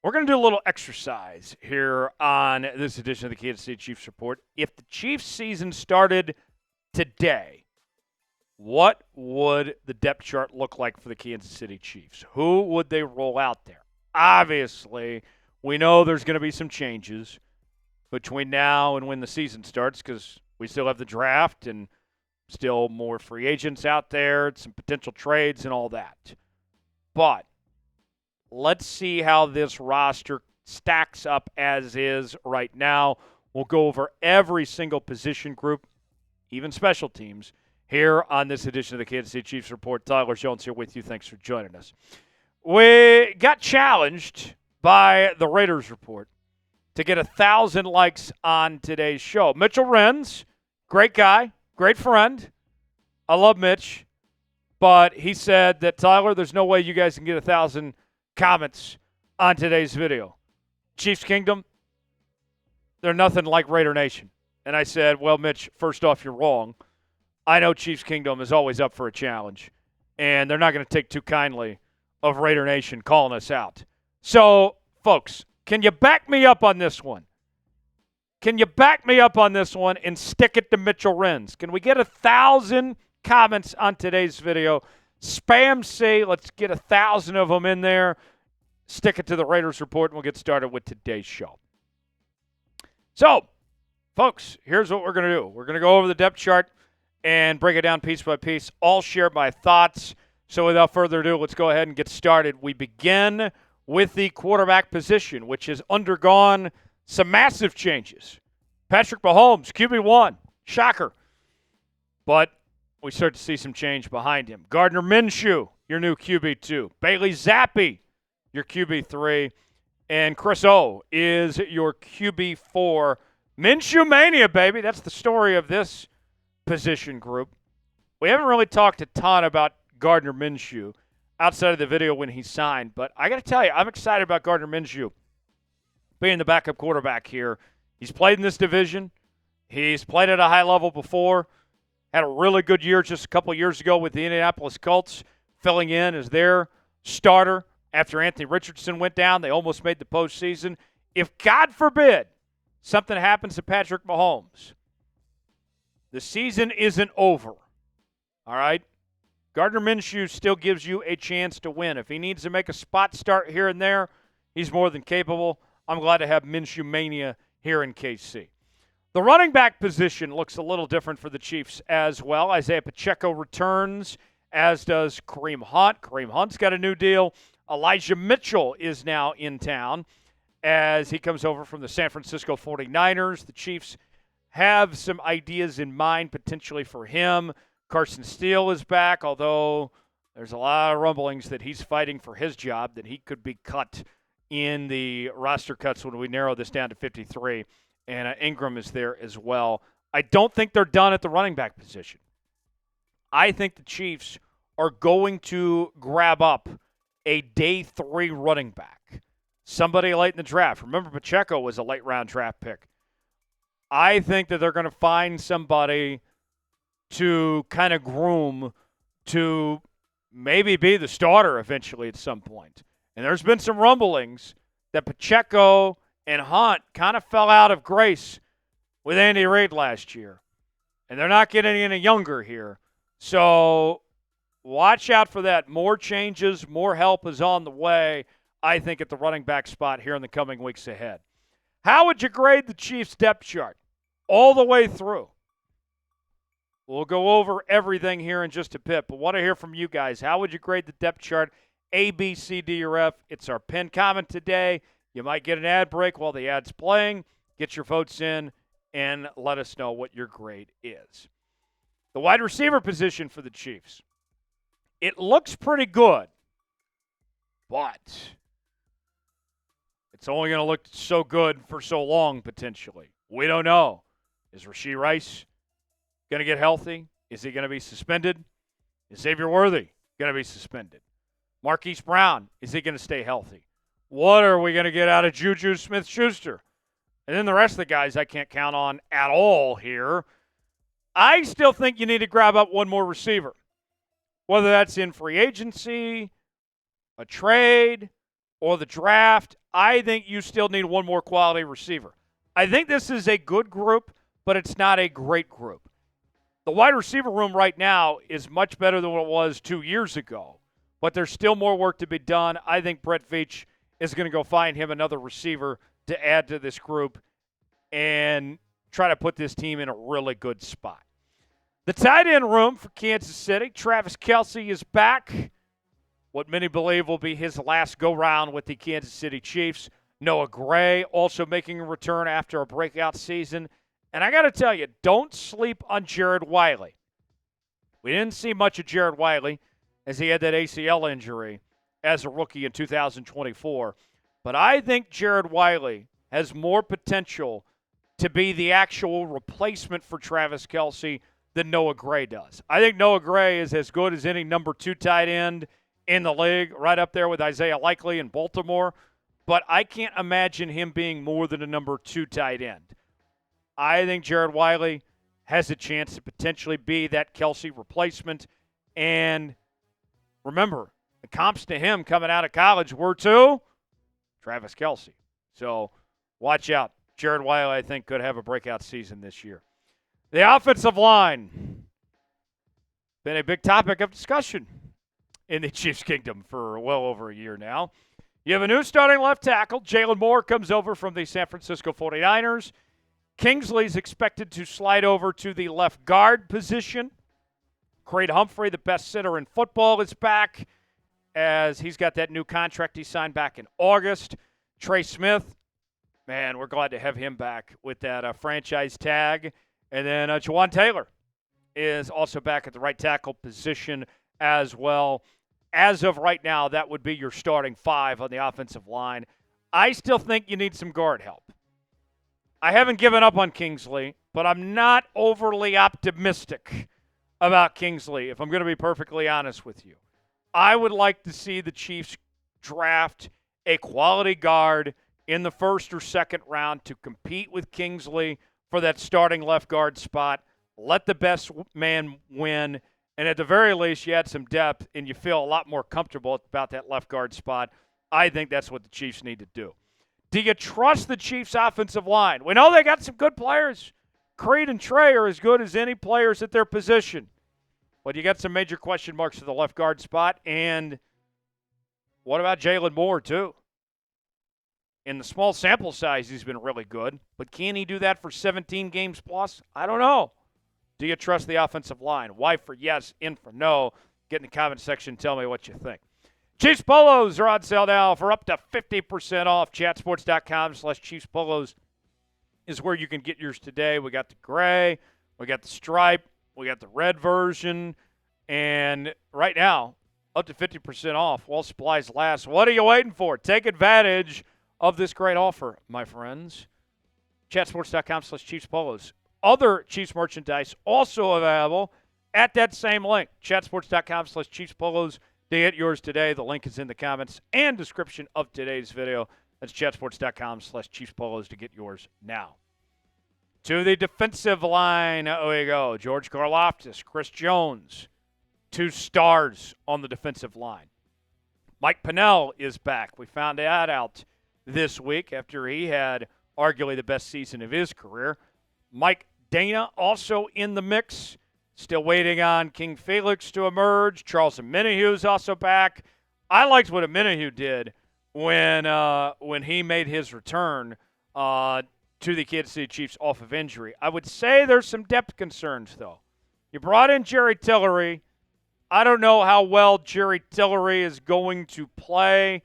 We're going to do a little exercise here on this edition of the Kansas City Chiefs Report. If the Chiefs season started today, what would the depth chart look like for the Kansas City Chiefs? Who would they roll out there? Obviously, we know there's going to be some changes between now and when the season starts because we still have the draft and still more free agents out there, some potential trades and all that. But let's see how this roster stacks up as is right now. We'll go over every single position group, even special teams, here on this edition of the Kansas City Chiefs Report. Tyler Jones here with you. Thanks for joining us. We got challenged by the Raiders Report to get 1,000 likes on today's show. Mitchell Renz, great guy, great friend. I love Mitch. But he said that, Tyler, there's no way you guys can get 1,000 comments on today's video. Chiefs Kingdom, they're nothing like Raider Nation. And I said, well, Mitch, first off, you're wrong. I know Chiefs Kingdom is always up for a challenge, and they're not going to take too kindly of Raider Nation calling us out. So, folks, can you back me up on this one? Can you back me up on this one and stick it to Mitchell Renz? Can we get 1,000 comments on today's video? Spam C. Let's get 1,000 of them in there. Stick it to the Raiders Report, and we'll get started with today's show. So, folks, here's what we're going to do. We're going to go over the depth chart and break it down piece by piece. I'll share my thoughts. So without further ado, let's go ahead and get started. We begin with the quarterback position, which has undergone some massive changes. Patrick Mahomes, QB1, shocker. But we start to see some change behind him. Gardner Minshew, your new QB2. Bailey Zappe, your QB3. And Chris O is your QB4. Minshew Mania, baby. That's the story of this position group. We haven't really talked a ton about Gardner Minshew outside of the video when he signed, but I got to tell you, I'm excited about Gardner Minshew being the backup quarterback here. He's played in this division. He's played at a high level before. Had a really good year just a couple years ago with the Indianapolis Colts, filling in as their starter after Anthony Richardson went down. They almost made the postseason. If, God forbid, something happens to Patrick Mahomes, the season isn't over, all right? Gardner Minshew still gives you a chance to win. If he needs to make a spot start here and there, he's more than capable. I'm glad to have Minshew Mania here in KC. The running back position looks a little different for the Chiefs as well. Isaiah Pacheco returns, as does Kareem Hunt. Kareem Hunt's got a new deal. Elijah Mitchell is now in town as he comes over from the San Francisco 49ers. The Chiefs have some ideas in mind potentially for him. Carson Steele is back, although there's a lot of rumblings that he's fighting for his job, that he could be cut in the roster cuts when we narrow this down to 53. And Ingram is there as well. I don't think they're done at the running back position. I think the Chiefs are going to grab up a day 3 running back, somebody late in the draft. Remember, Pacheco was a late-round draft pick. I think that they're going to find somebody to kind of groom to maybe be the starter eventually at some point. And there's been some rumblings that Pacheco and Hunt kind of fell out of grace with Andy Reid last year. And they're not getting any younger here. So watch out for that. More changes, more help is on the way, I think, at the running back spot here in the coming weeks ahead. How would you grade the Chiefs' depth chart all the way through? We'll go over everything here in just a bit, but want to hear from you guys. How would you grade the depth chart? A, B, C, D, or F? It's our pinned comment today. You might get an ad break while the ad's playing. Get your votes in and let us know what your grade is. The wide receiver position for the Chiefs. It looks pretty good, but it's only going to look so good for so long, potentially. We don't know. Is Rashee Rice going to get healthy? Is he going to be suspended? Is Xavier Worthy going to be suspended? Marquise Brown, is he going to stay healthy? What are we going to get out of Juju Smith-Schuster? And then the rest of the guys I can't count on at all here. I still think you need to grab up one more receiver, whether that's in free agency, a trade, or the draft, I think you still need one more quality receiver. I think this is a good group, but it's not a great group. The wide receiver room right now is much better than what it was 2 years ago, but there's still more work to be done. I think Brett Veach is going to go find him another receiver to add to this group and try to put this team in a really good spot. The tight end room for Kansas City, Travis Kelce is back. What many believe will be his last go-round with the Kansas City Chiefs. Noah Gray also making a return after a breakout season. And I got to tell you, don't sleep on Jared Wiley. We didn't see much of Jared Wiley as he had that ACL injury as a rookie in 2024. But I think Jared Wiley has more potential to be the actual replacement for Travis Kelce than Noah Gray does. I think Noah Gray is as good as any number 2 tight end in the league, right up there with Isaiah Likely in Baltimore. But I can't imagine him being more than a number 2 tight end. I think Jared Wiley has a chance to potentially be that Kelce replacement. And remember, the comps to him coming out of college were to Travis Kelce. So watch out. Jared Wiley, I think, could have a breakout season this year. The offensive line, been a big topic of discussion in the Chiefs' kingdom for well over a year now. You have a new starting left tackle. Jaylon Moore comes over from the San Francisco 49ers. Kingsley's expected to slide over to the left guard position. Creed Humphrey, the best center in football, is back as he's got that new contract he signed back in August. Trey Smith, man, we're glad to have him back with that franchise tag. And then Juwan Taylor is also back at the right tackle position as well. As of right now, that would be your starting 5 on the offensive line. I still think you need some guard help. I haven't given up on Kingsley, but I'm not overly optimistic about Kingsley, if I'm going to be perfectly honest with you. I would like to see the Chiefs draft a quality guard in the first or second round to compete with Kingsley for that starting left guard spot. Let the best man win. And at the very least, you add some depth and you feel a lot more comfortable about that left guard spot. I think that's what the Chiefs need to do. Do you trust the Chiefs' offensive line? We know they got some good players. Creed and Trey are as good as any players at their position. But you got some major question marks to the left guard spot. And what about Jaylon Moore, too? In the small sample size, he's been really good. But can he do that for 17 games plus? I don't know. Do you trust the offensive line? Y for yes, in for no. Get in the comment section. Tell me what you think. Chiefs Polos are on sale now for up to 50% off. Chatsports.com/Chiefs Polos is where you can get yours today. We got the gray. We got the stripe. We got the red version. And right now, up to 50% off while supplies last. What are you waiting for? Take advantage of this great offer, my friends. Chatsports.com/Chiefs Polos. Other Chiefs merchandise also available at that same link. Chatsports.com/Chiefs Polos. To get yours today, the link is in the comments and description of today's video. That's chatsports.com/Chiefs Polos to get yours now. To the defensive line, we go. George Karlaftis, Chris Jones, 2 stars on the defensive line. Mike Pennell is back. We found that out this week after he had arguably the best season of his career. Mike Dana also in the mix. Still waiting on King Felix to emerge. Charles Omenihu is also back. I liked what Omenihu did when he made his return to the Kansas City Chiefs off of injury. I would say there's some depth concerns, though. You brought in Jerry Tillery. I don't know how well Jerry Tillery is going to play.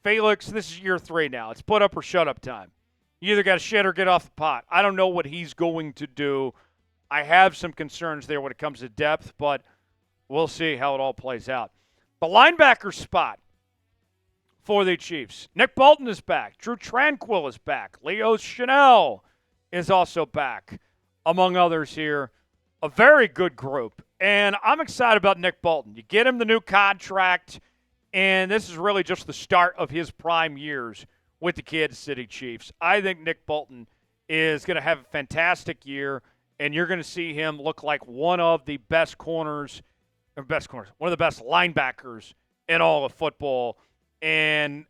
Felix, this is year 3 now. It's put up or shut up time. You either got to shit or get off the pot. I don't know what he's going to do. I have some concerns there when it comes to depth, but we'll see how it all plays out. The linebacker spot for the Chiefs. Nick Bolton is back. Drew Tranquill is back. Leo Chanel is also back, among others here. A very good group. And I'm excited about Nick Bolton. You get him the new contract, and this is really just the start of his prime years with the Kansas City Chiefs. I think Nick Bolton is going to have a fantastic year, and you're going to see him look like one of the best corners, one of the best linebackers in all of football. And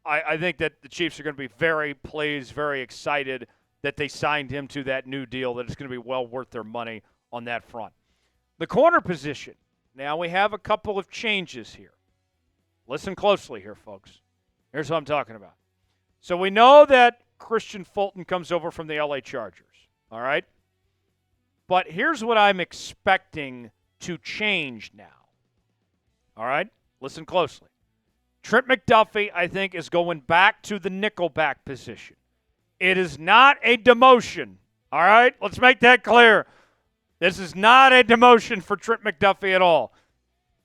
I think that the Chiefs are going to be very pleased, very excited that they signed him to that new deal, that it's going to be well worth their money on that front. The corner position. Now we have a couple of changes here. Listen closely here, folks. Here's what I'm talking about. So we know that Kristian Fulton comes over from the LA Chargers, all right? But here's what I'm expecting to change now, all right? Listen closely. Trent McDuffie, I think, is going back to the nickelback position. It is not a demotion, all right? Let's make that clear. This is not a demotion for Trent McDuffie at all.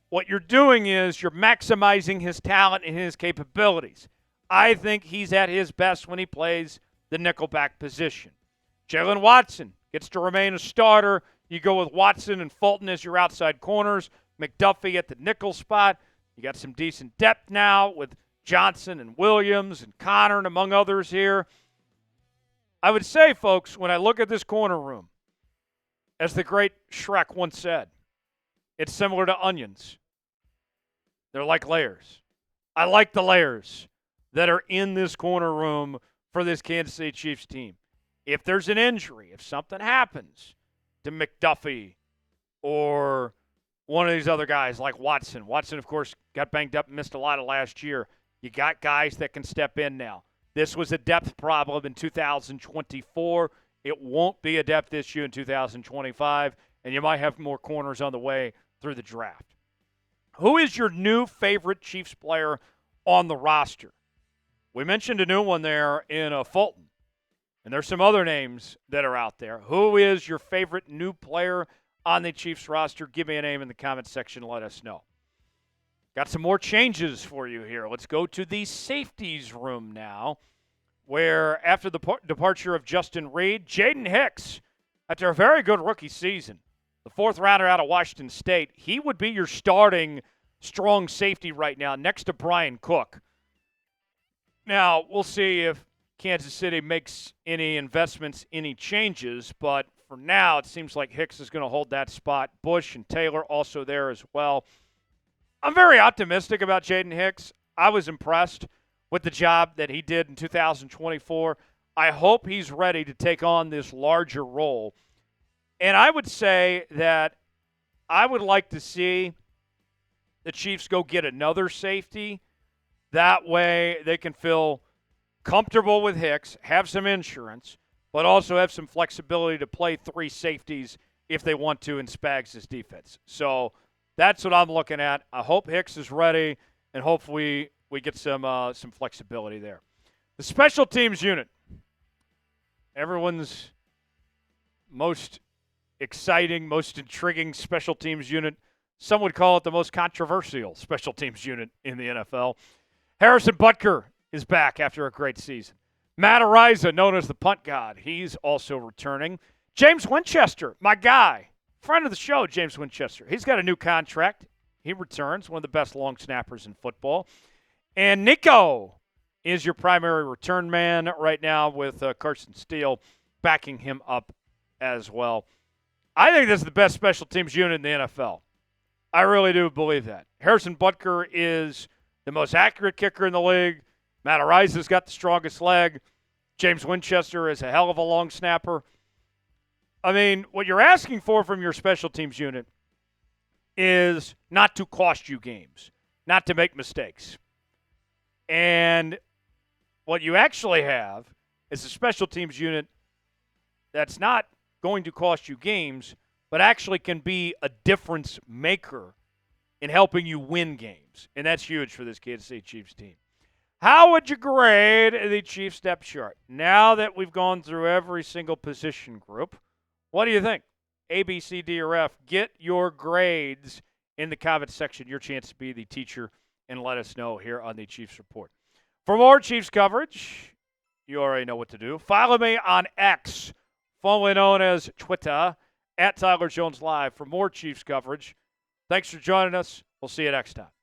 What you're doing is you're maximizing his talent and his capabilities. I think he's at his best when he plays the nickelback position. Jaylon Watson gets to remain a starter. You go with Watson and Fulton as your outside corners. McDuffie at the nickel spot. You got some decent depth now with Johnson and Williams and Connor and among others here. I would say, folks, when I look at this corner room, as the great Shrek once said, it's similar to onions. They're like layers. I like the layers that are in this corner room for this Kansas City Chiefs team. If there's an injury, if something happens to McDuffie or one of these other guys like Watson. Watson, of course, got banged up and missed a lot of last year. You got guys that can step in now. This was a depth problem in 2024. It won't be a depth issue in 2025, and you might have more corners on the way through the draft. Who is your new favorite Chiefs player on the roster? We mentioned a new one there in Fulton, and there's some other names that are out there. Who is your favorite new player on the Chiefs roster? Give me a name in the comment section and let us know. Got some more changes for you here. Let's go to the safeties room now, where after the departure of Justin Reid, Jaden Hicks, after a very good rookie season, the fourth rounder out of Washington State, he would be your starting strong safety right now next to Brian Cook. Now, we'll see if Kansas City makes any investments, any changes, but for now, it seems like Hicks is going to hold that spot. Bush and Taylor also there as well. I'm very optimistic about Jaden Hicks. I was impressed with the job that he did in 2024. I hope he's ready to take on this larger role. And I would say that I would like to see the Chiefs go get another safety. That way they can feel comfortable with Hicks, have some insurance, but also have some flexibility to play three safeties if they want to in Spags' defense. So that's what I'm looking at. I hope Hicks is ready, and hopefully we get some flexibility there. The special teams unit, everyone's most exciting, most intriguing special teams unit. Some would call it the most controversial special teams unit in the NFL. Harrison Butker is back after a great season. Matt Araiza, known as the punt god, he's also returning. James Winchester, my guy, friend of the show, James Winchester. He's got a new contract. He returns, one of the best long snappers in football. And Nico is your primary return man right now with Carson Steele backing him up as well. I think this is the best special teams unit in the NFL. I really do believe that. Harrison Butker is the most accurate kicker in the league. Matt Araiza's got the strongest leg. James Winchester is a hell of a long snapper. I mean, what you're asking for from your special teams unit is not to cost you games, not to make mistakes. And what you actually have is a special teams unit that's not going to cost you games, but actually can be a difference maker in helping you win games. And that's huge for this Kansas City Chiefs team. How would you grade the Chiefs depth chart? Now that we've gone through every single position group, what do you think? A, B, C, D, or F. Get your grades in the comment section. Your chance to be the teacher and let us know here on the Chiefs Report. For more Chiefs coverage, you already know what to do. Follow me on X, formerly known as Twitter, at Tyler Jones Live for more Chiefs coverage. Thanks for joining us. We'll see you next time.